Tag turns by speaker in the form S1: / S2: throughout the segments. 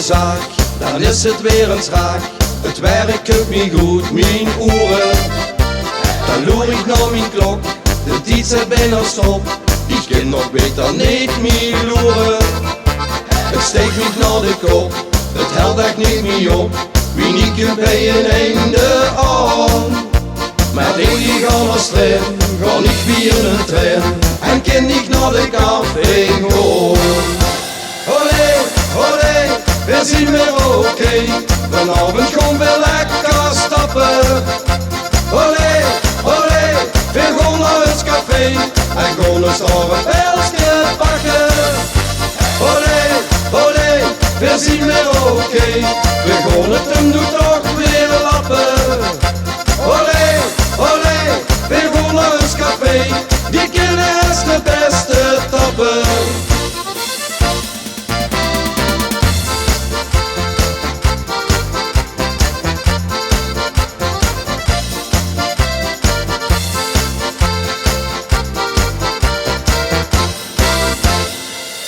S1: zaak, dan is het weer een raak. Het werkt ook niet goed, mijn oren. Dan loer ik naar mijn klok, de tijd zit bijna stop. Ik kan nog beter niet meer loeren. Het steekt niet naar de kop, het helpt echt niet meer op. Wie niet kunt bij een einde aan. Met die gaan naar straat, ga ik via een trein. En kan ik naar de café gaan. Olé, olé, we zien weer oké. Vanavond gaan we lekker stappen. Olé, olé, we gaan naar het café. En gaan een starre pilsje pakken. Olé, olé, we zien weer oké. We gaan het hem nu toch weer lappen. Olé, olé, we gaan naar het café. Die kennen is de beste tappen.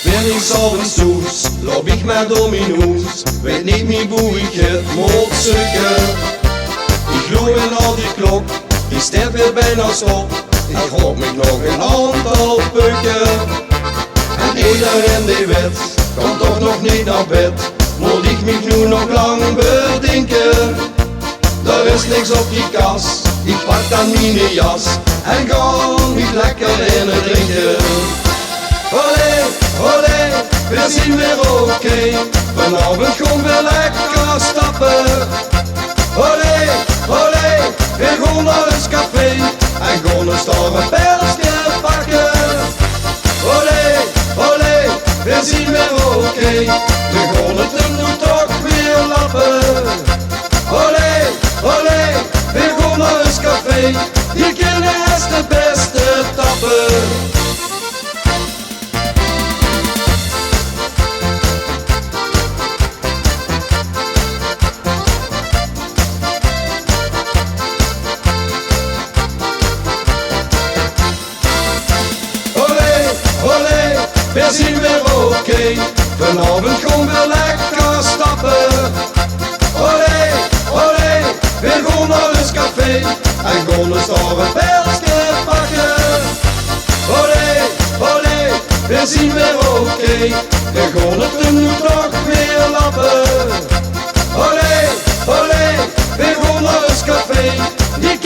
S1: Ben ik s'avonds thuis, loop ik met domino's. Weet niet meer hoe ik het moet zoeken. Ik loop naar die klok, die staat weer bijna stop. Ik hoop me nog een aantal pukken. En iedereen die weet, komt toch nog niet naar bed. Moet ik me nu nog lang bedenken. Er is niks op die kas, ik pak dan mijn jas. En ga niet lekker in het drinken. Olé, olé, we zien weer oké. Vanavond gaan we lekker stappen. Olé, olé, we gaan naar het café. En gaan een starre pilsje pakken. Olé, olé, we zien weer oké. We gaan het hem nu toch weer lappen. Olé, olé, we gaan naar het café. Die kennen is de beste tappen. We zien weer oké, vanavond gaan we lekker stappen. Olé, olé, we gaan naar het café. En gaan een starre pilsje pakken. Olé, olé, we zien weer oké. We gaan het hem nu toch weer lappen. Olé, olé, we gaan naar het café. Die